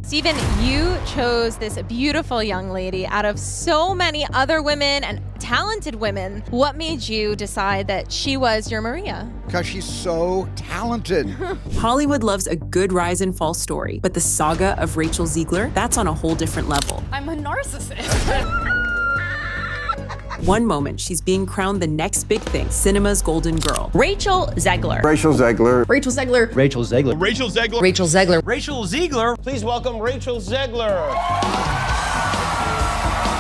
Steven, you chose this beautiful young lady out of so many other women and talented women. What made you decide that she was your Maria? Because she's so talented. Hollywood loves a good rise and fall story, but the saga of Rachel Zegler, that's on a whole different level. I'm a narcissist. One moment, she's being crowned the next big thing, cinema's golden girl. Rachel Zegler. Rachel Zegler. Rachel Zegler. Rachel Zegler. Rachel Zegler. Rachel Zegler. Rachel Zegler. Please welcome Rachel Zegler.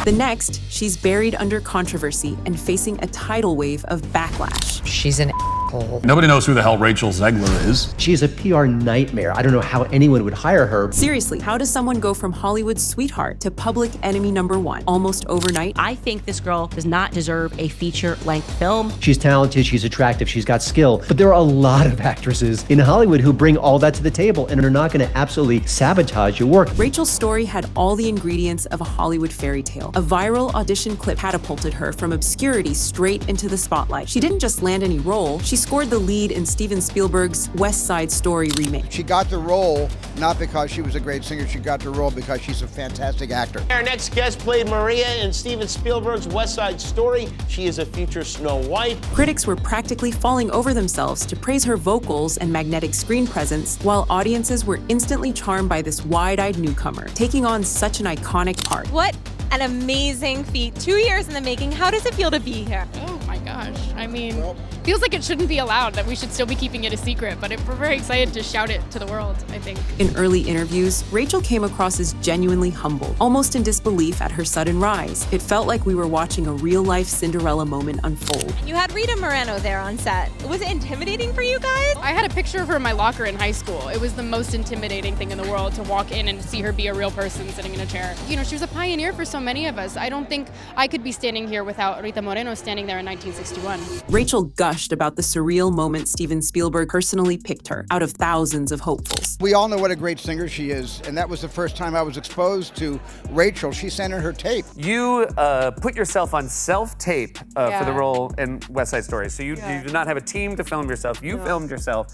The next, she's buried under controversy and facing a tidal wave of backlash. She's an asshole. Nobody knows who the hell Rachel Zegler is. She's a PR nightmare. I don't know how anyone would hire her. Seriously, how does someone go from Hollywood's sweetheart to public enemy #1 almost overnight? I think this girl does not deserve a feature-length film. She's talented, she's attractive, she's got skill, but there are a lot of actresses in Hollywood who bring all that to the table and are not going to absolutely sabotage your work. Rachel's story had all the ingredients of a Hollywood fairy tale. A viral audition clip catapulted her from obscurity straight into the spotlight. She didn't just land any role, she scored the lead in Steven Spielberg's West Side Story remake. She got the role not because she was a great singer, she got the role because she's a fantastic actor. Our next guest played Maria in Steven Spielberg's West Side Story. She is a future Snow White. Critics were practically falling over themselves to praise her vocals and magnetic screen presence, while audiences were instantly charmed by this wide-eyed newcomer, taking on such an iconic part. What an amazing feat. 2 years in the making. How does it feel to be here? Oh my gosh. I mean, feels like it shouldn't be allowed, that we should still be keeping it a secret, but we're very excited to shout it to the world, I think. In early interviews, Rachel came across as genuinely humble, almost in disbelief at her sudden rise. It felt like we were watching a real-life Cinderella moment unfold. You had Rita Moreno there on set. Was it intimidating for you guys? I had a picture of her in my locker in high school. It was the most intimidating thing in the world to walk in and see her be a real person sitting in a chair. You know, she was a pioneer for so many of us. I don't think I could be standing here without Rita Moreno standing there in 1961. Rachel gushed about the surreal moment Steven Spielberg personally picked her out of thousands of hopefuls. We all know what a great singer she is, and that was the first time I was exposed to Rachel. She sent in her tape. You put yourself on self-tape for the role in West Side Story. So you do not have a team to film yourself. You filmed yourself.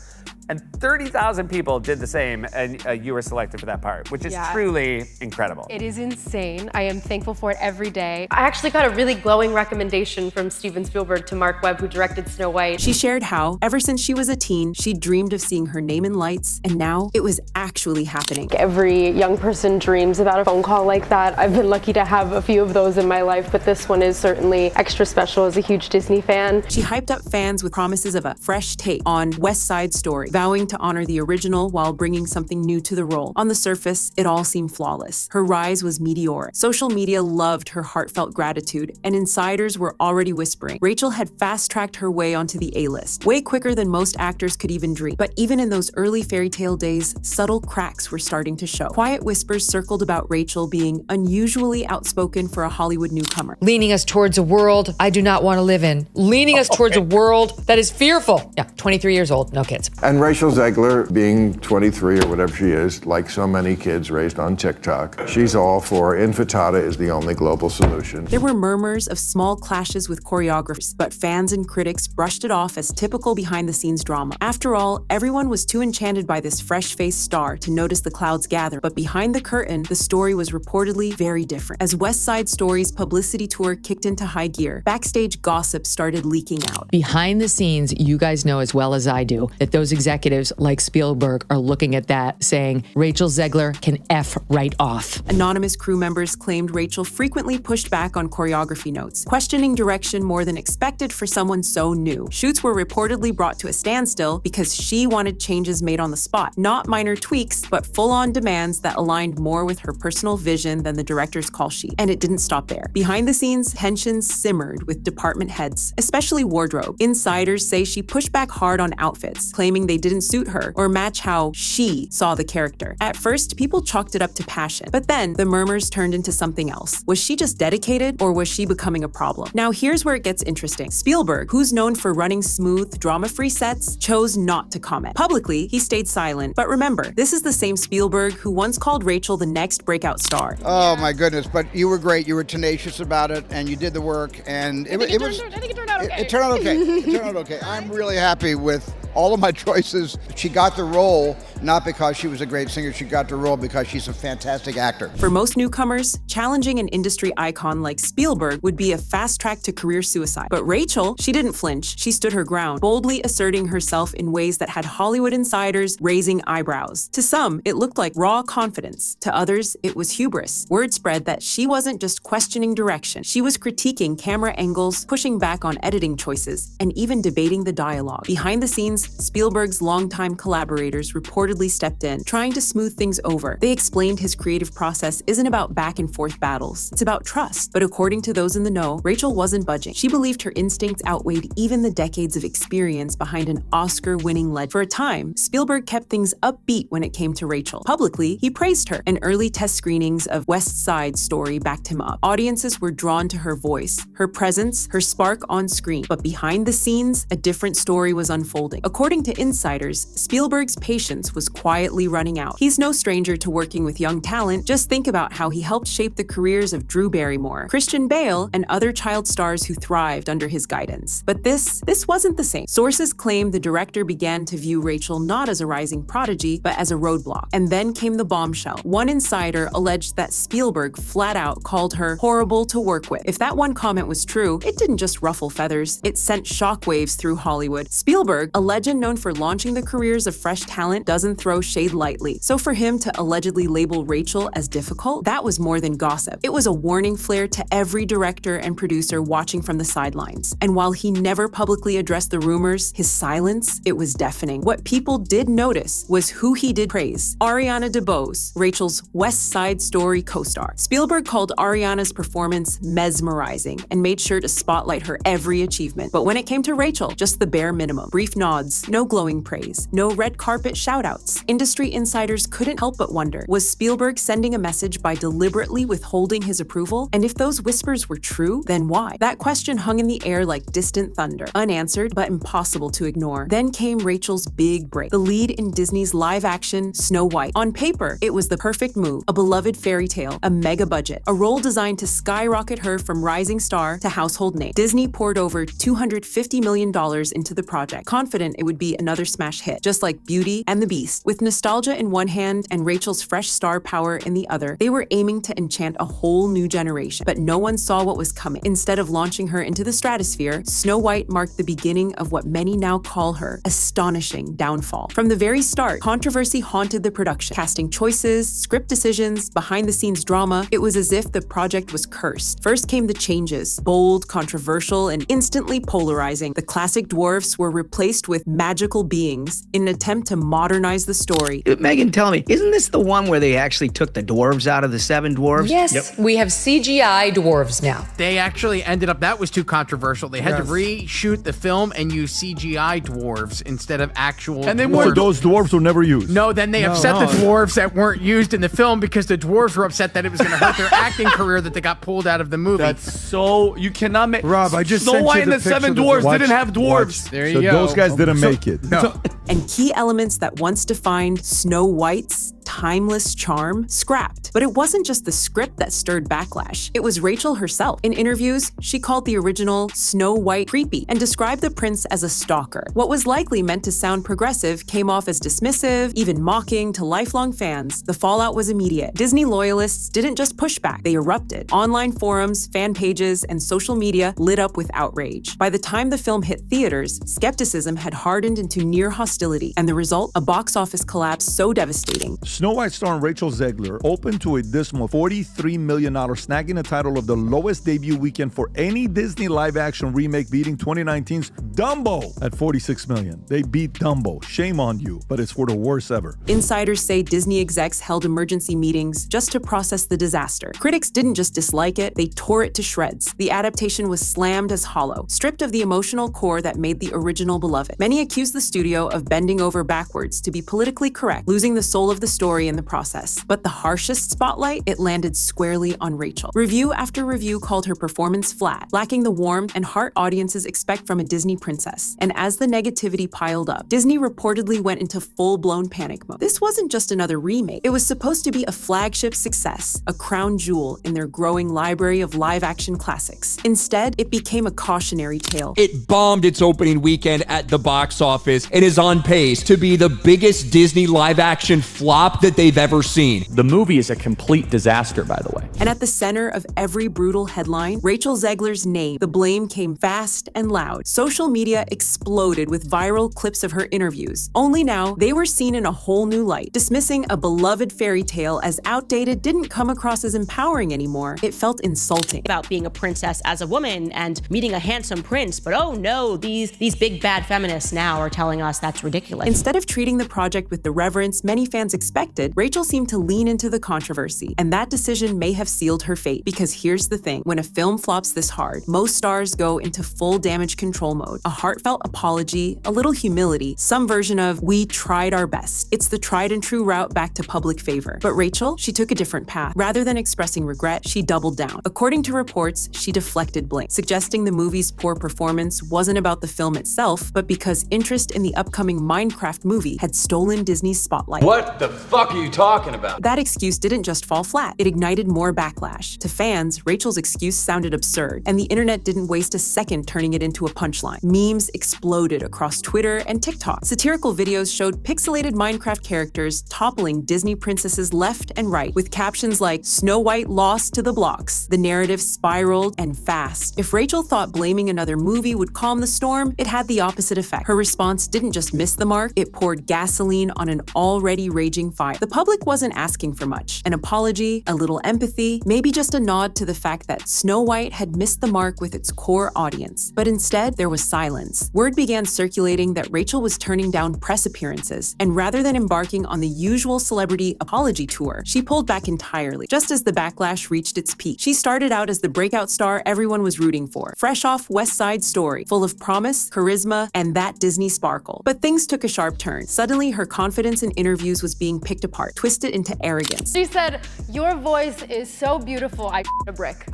And 30,000 people did the same, and you were selected for that part, which is truly incredible. It is insane. I am thankful for it every day. I actually got a really glowing recommendation from Steven Spielberg to Mark Webb, who directed Snow White. She shared how, ever since she was a teen, she dreamed of seeing her name in lights, and now it was actually happening. Every young person dreams about a phone call like that. I've been lucky to have a few of those in my life, but this one is certainly extra special as a huge Disney fan. She hyped up fans with promises of a fresh take on West Side Story, vowing to honor the original while bringing something new to the role. On the surface, it all seemed flawless. Her rise was meteoric. Social media loved her heartfelt gratitude, and insiders were already whispering Rachel had fast-tracked her way onto the A-list, way quicker than most actors could even dream. But even in those early fairy tale days, subtle cracks were starting to show. Quiet whispers circled about Rachel being unusually outspoken for a Hollywood newcomer. Leaning us towards a world I do not want to live in. Leaning us towards a world that is fearful. Yeah, 23 years old, no kids. And Rachel Zegler, being 23 or whatever she is, like so many kids raised on TikTok, she's all for infantada is the only global solution. There were murmurs of small clashes with choreographers, but fans and critics brushed it off as typical behind-the-scenes drama. After all, everyone was too enchanted by this fresh-faced star to notice the clouds gather, but behind the curtain, the story was reportedly very different. As West Side Story's publicity tour kicked into high gear, backstage gossip started leaking out. Behind the scenes, you guys know as well as I do that those executives like Spielberg are looking at that saying, Rachel Zegler can F right off. Anonymous crew members claimed Rachel frequently pushed back on choreography notes, questioning direction more than expected for someone so new. Shoots were reportedly brought to a standstill because she wanted changes made on the spot, not minor tweaks, but full-on demands that aligned more with her personal vision than the director's call sheet. And it didn't stop there. Behind the scenes, tensions simmered with department heads, especially wardrobe. Insiders say she pushed back hard on outfits, claiming they didn't suit her or match how she saw the character. At first, people chalked it up to passion, but then the murmurs turned into something else. Was she just dedicated, or was she becoming a problem? Now here's where it gets interesting. Spielberg, who's known for running smooth, drama-free sets, chose not to comment. Publicly, he stayed silent, but remember, this is the same Spielberg who once called Rachel the next breakout star. Oh my goodness, but you were great. You were tenacious about it, and you did the work, and I think it turned out okay. It turned out okay. It turned out okay. I'm really happy with all of my choices. She got the role not because she was a great singer, she got the role because she's a fantastic actor. For most newcomers, challenging an industry icon like Spielberg would be a fast track to career suicide. But Rachel, she didn't flinch. She stood her ground, boldly asserting herself in ways that had Hollywood insiders raising eyebrows. To some, it looked like raw confidence. To others, it was hubris. Word spread that she wasn't just questioning direction. She was critiquing camera angles, pushing back on editing choices, and even debating the dialogue. Behind the scenes, Spielberg's longtime collaborators reportedly stepped in, trying to smooth things over. They explained his creative process isn't about back and forth battles. It's about trust. But according to those in the know, Rachel wasn't budging. She believed her instincts outweighed even the decades of experience behind an Oscar-winning legend. For a time, Spielberg kept things upbeat when it came to Rachel. Publicly, he praised her, and early test screenings of West Side Story backed him up. Audiences were drawn to her voice, her presence, her spark on screen. But behind the scenes, a different story was unfolding. According to insiders, Spielberg's patience was quietly running out. He's no stranger to working with young talent. Just think about how he helped shape the careers of Drew Barrymore, Christian Bale, and other child stars who thrived under his guidance. But this wasn't the same. Sources claim the director began to view Rachel not as a rising prodigy, but as a roadblock. And then came the bombshell. One insider alleged that Spielberg flat out called her horrible to work with. If that one comment was true, it didn't just ruffle feathers, it sent shockwaves through Hollywood. Spielberg, a legend known for launching the careers of fresh talent, doesn't throw shade lightly. So for him to allegedly label Rachel as difficult, that was more than gossip. It was a warning flare to every director and producer watching from the sidelines. And while he never publicly addressed the rumors, his silence, it was deafening. What people did notice was who he did praise. Ariana DeBose, Rachel's West Side Story co-star. Spielberg called Ariana's performance mesmerizing and made sure to spotlight her every achievement. But when it came to Rachel, just the bare minimum. Brief nods, no glowing praise, no red carpet shoutouts. Industry insiders couldn't help but wonder, was Spielberg sending a message by deliberately withholding his approval? And if those whispers were true, then why? That question hung in the air like distant thunder, unanswered but impossible to ignore. Then came Rachel's big break, the lead in Disney's live-action Snow White. On paper, it was the perfect move, a beloved fairy tale, a mega budget, a role designed to skyrocket her from rising star to household name. Disney poured over $250 million into the project, confident it would be another smash hit, just like Beauty and the Beast. With nostalgia in one hand and Rachel's fresh star power in the other, they were aiming to enchant a whole new generation. But no one saw what was coming. Instead of launching her into the stratosphere, Snow White marked the beginning of what many now call her astonishing downfall. From the very start, controversy haunted the production. Casting choices, script decisions, behind-the-scenes drama, it was as if the project was cursed. First came the changes, bold, controversial, and instantly polarizing. The classic dwarfs were replaced with magical beings in an attempt to modernize the story. Megan, tell me, isn't this the one where they actually took the dwarves out of the seven dwarves? Yes, we have CGI dwarves now. They actually ended up, that was too controversial. They had to reshoot the film and use CGI dwarves instead of actual And dwarves. those dwarves were never used. No, then they upset the dwarves that weren't used in the film because the dwarves were upset that it was going to hurt their acting career that they got pulled out of the movie. That's so, you cannot make... Rob, I just Snow sent White you and the Seven Dwarves didn't have dwarves. There you So go. those guys didn't make it. No. And key elements that once defined Snow White's timeless charm scrapped. But it wasn't just the script that stirred backlash. It was Rachel herself. In interviews, she called the original Snow White creepy and described the prince as a stalker. What was likely meant to sound progressive came off as dismissive, even mocking to lifelong fans. The fallout was immediate. Disney loyalists didn't just push back, they erupted. Online forums, fan pages, and social media lit up with outrage. By the time the film hit theaters, skepticism had hardened into near hostility, and the result, a box office collapse so devastating. Snow White starring Rachel Zegler opened to a dismal $43 million, snagging the title of the lowest debut weekend for any Disney live-action remake, beating 2019's Dumbo at $46 million. They beat Dumbo. Shame on you, but it's for the worst ever. Insiders say Disney execs held emergency meetings just to process the disaster. Critics didn't just dislike it, they tore it to shreds. The adaptation was slammed as hollow, stripped of the emotional core that made the original beloved. Many accused the studio of bending over backwards to be politically correct, losing the soul of the story story in the process. But the harshest spotlight, it landed squarely on Rachel. Review after review called her performance flat, lacking the warmth and heart audiences expect from a Disney princess. And as the negativity piled up, Disney reportedly went into full-blown panic mode. This wasn't just another remake. It was supposed to be a flagship success, a crown jewel in their growing library of live-action classics. Instead, it became a cautionary tale. It bombed its opening weekend at the box office and is on pace to be the biggest Disney live-action flop that they've ever seen. The movie is a complete disaster, by the way. And at the center of every brutal headline, Rachel Zegler's name. The blame came fast and loud. Social media exploded with viral clips of her interviews. Only now, they were seen in a whole new light. Dismissing a beloved fairy tale as outdated didn't come across as empowering anymore. It felt insulting. About being a princess as a woman and meeting a handsome prince, but oh no, these big bad feminists now are telling us that's ridiculous. Instead of treating the project with the reverence many fans expected, Rachel seemed to lean into the controversy. And that decision may have sealed her fate. Because here's the thing, when a film flops this hard, most stars go into full damage control mode. A heartfelt apology, a little humility, some version of, we tried our best. It's the tried and true route back to public favor. But Rachel, she took a different path. Rather than expressing regret, she doubled down. According to reports, she deflected blame, suggesting the movie's poor performance wasn't about the film itself, but because interest in the upcoming Minecraft movie had stolen Disney's spotlight. What the fuck are you talking about? That excuse didn't just fall flat. It ignited more backlash. To fans, Rachel's excuse sounded absurd, and the internet didn't waste a second turning it into a punchline. Memes exploded across Twitter and TikTok. Satirical videos showed pixelated Minecraft characters toppling Disney princesses left and right, with captions like, Snow White lost to the blocks. The narrative spiraled and fast. If Rachel thought blaming another movie would calm the storm, it had the opposite effect. Her response didn't just miss the mark, it poured gasoline on an already raging fire. The public wasn't asking for much. An apology, a little empathy, maybe just a nod to the fact that Snow White had missed the mark with its core audience. But instead, there was silence. Word began circulating that Rachel was turning down press appearances, and rather than embarking on the usual celebrity apology tour, she pulled back entirely. Just as the backlash reached its peak, she started out as the breakout star everyone was rooting for, fresh off West Side Story, full of promise, charisma, and that Disney sparkle. But things took a sharp turn. Suddenly, her confidence in interviews was being picked apart, twisted into arrogance. She said, your voice is so beautiful, I a brick.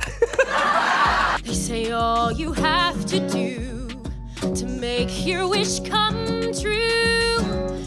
They say all you have to do to make your wish come true.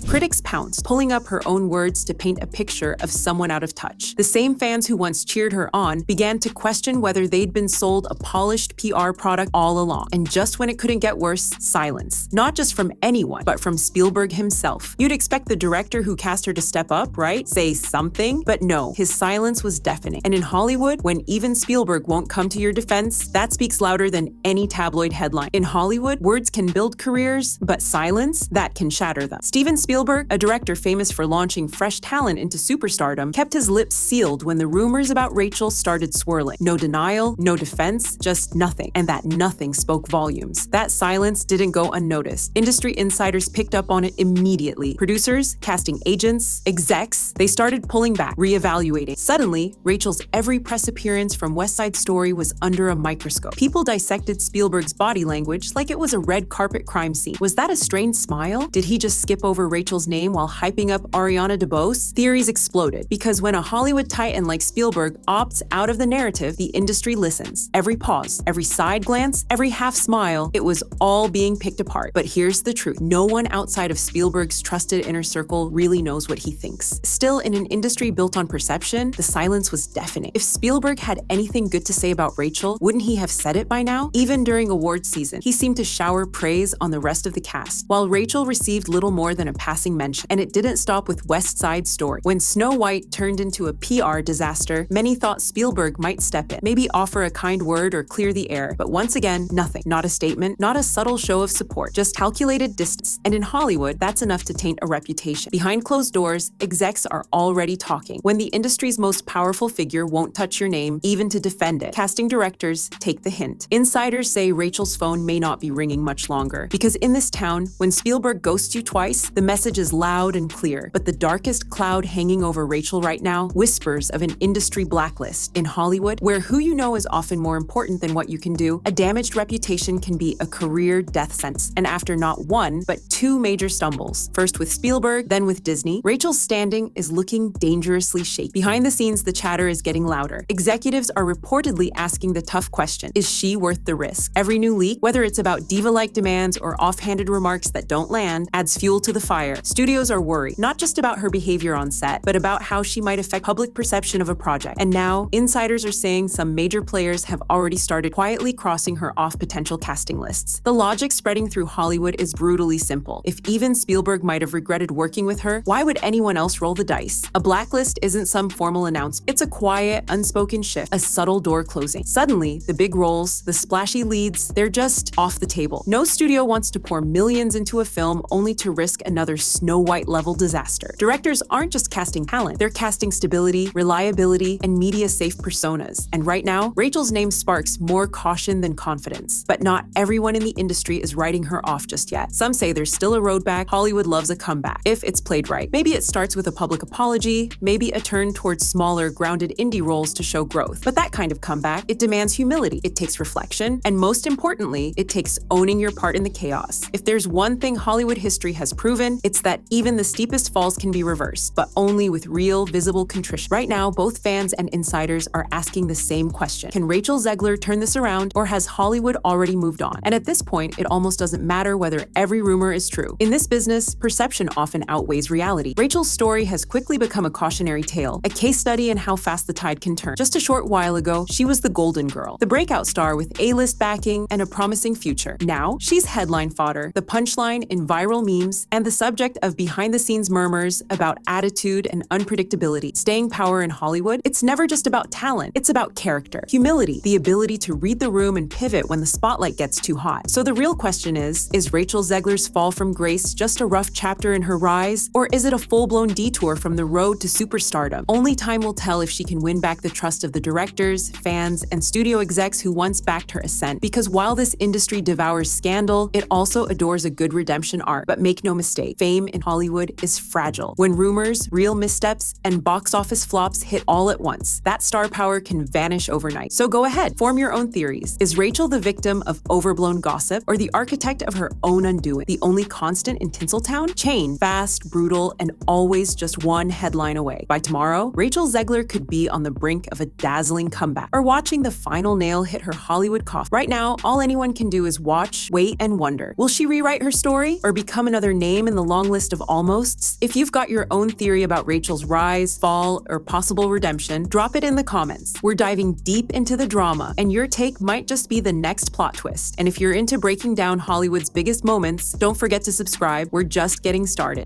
Critics pounced, pulling up her own words to paint a picture of someone out of touch. The same fans who once cheered her on began to question whether they'd been sold a polished PR product all along. And just when it couldn't get worse, silence. Not just from anyone, but from Spielberg himself. You'd expect the director who cast her to step up, right? Say something? But no, his silence was deafening. And in Hollywood, when even Spielberg won't come to your defense, that speaks louder than any tabloid headline. In Hollywood, words can build careers, but silence, that can shatter them. Steven Spielberg, a director famous for launching fresh talent into superstardom, kept his lips sealed when the rumors about Rachel started swirling. No denial, no defense, just nothing. And that nothing spoke volumes. That silence didn't go unnoticed. Industry insiders picked up on it immediately. Producers, casting agents, execs, they started pulling back, reevaluating. Suddenly, Rachel's every press appearance from West Side Story was under a microscope. People dissected Spielberg's body language like it was a red carpet crime scene. Was that a strained smile? Did he just skip over Rachel's name while hyping up Ariana DeBose? Theories exploded, because when a Hollywood titan like Spielberg opts out of the narrative, the industry listens. Every pause, every side glance, every half smile, it was all being picked apart. But here's the truth. No one outside of Spielberg's trusted inner circle really knows what he thinks. Still, in an industry built on perception, the silence was deafening. If Spielberg had anything good to say about Rachel, wouldn't he have said it by now? Even during awards season, he seemed to shower praise on the rest of the cast, while Rachel received little more than a passing mention. And it didn't stop with West Side Story. When Snow White turned into a PR disaster, many thought Spielberg might step in, maybe offer a kind word or clear the air. But once again, nothing. Not a statement, not a subtle show of support, just calculated distance. And in Hollywood, that's enough to taint a reputation. Behind closed doors, execs are already talking. When the industry's most powerful figure won't touch your name, even to defend it, casting directors take the hint. Insiders say Rachel's phone may not be ringing much longer, because in this town, when Spielberg ghosts you twice, the message message is loud and clear, but the darkest cloud hanging over Rachel right now whispers of an industry blacklist. In Hollywood, where who you know is often more important than what you can do, a damaged reputation can be a career death sentence. And after not one, but two major stumbles, first with Spielberg, then with Disney, Rachel's standing is looking dangerously shaky. Behind the scenes, the chatter is getting louder. Executives are reportedly asking the tough question, is she worth the risk? Every new leak, whether it's about diva-like demands or offhanded remarks that don't land, adds fuel to the fire. Studios are worried, not just about her behavior on set, but about how she might affect public perception of a project. And now, insiders are saying some major players have already started quietly crossing her off potential casting lists. The logic spreading through Hollywood is brutally simple. If even Spielberg might have regretted working with her, why would anyone else roll the dice? A blacklist isn't some formal announcement. It's a quiet, unspoken shift, a subtle door closing. Suddenly, the big roles, the splashy leads, they're just off the table. No studio wants to pour millions into a film only to risk another Snow White level disaster. Directors aren't just casting talent, they're casting stability, reliability, and media-safe personas. And right now, Rachel's name sparks more caution than confidence. But not everyone in the industry is writing her off just yet. Some say there's still a road back. Hollywood loves a comeback, if it's played right. Maybe it starts with a public apology, maybe a turn towards smaller, grounded indie roles to show growth. But that kind of comeback, it demands humility, it takes reflection, and most importantly, it takes owning your part in the chaos. If there's one thing Hollywood history has proven, it's that even the steepest falls can be reversed, but only with real, visible contrition. Right now, both fans and insiders are asking the same question. Can Rachel Zegler turn this around, or has Hollywood already moved on? And at this point, it almost doesn't matter whether every rumor is true. In this business, perception often outweighs reality. Rachel's story has quickly become a cautionary tale, a case study in how fast the tide can turn. Just a short while ago, she was the golden girl, the breakout star with A-list backing and a promising future. Now, she's headline fodder, the punchline in viral memes, and the subject of behind-the-scenes murmurs about attitude and unpredictability. Staying power in Hollywood, it's never just about talent, it's about character, humility, the ability to read the room and pivot when the spotlight gets too hot. So the real question is Rachel Zegler's fall from grace just a rough chapter in her rise, or is it a full-blown detour from the road to superstardom? Only time will tell if she can win back the trust of the directors, fans, and studio execs who once backed her ascent. Because while this industry devours scandal, it also adores a good redemption arc. But make no mistake, fame in Hollywood is fragile. When rumors, real missteps, and box office flops hit all at once, that star power can vanish overnight. So go ahead, form your own theories. Is Rachel the victim of overblown gossip, or the architect of her own undoing? The only constant in Tinseltown? Change, fast, brutal, and always just one headline away. By tomorrow, Rachel Zegler could be on the brink of a dazzling comeback, or watching the final nail hit her Hollywood coffin. Right now, all anyone can do is watch, wait, and wonder. Will she rewrite her story, or become another name in the long list of almosts? If you've got your own theory about Rachel's rise, fall, or possible redemption, drop it in the comments. We're diving deep into the drama, and your take might just be the next plot twist. And if you're into breaking down Hollywood's biggest moments, don't forget to subscribe. We're just getting started.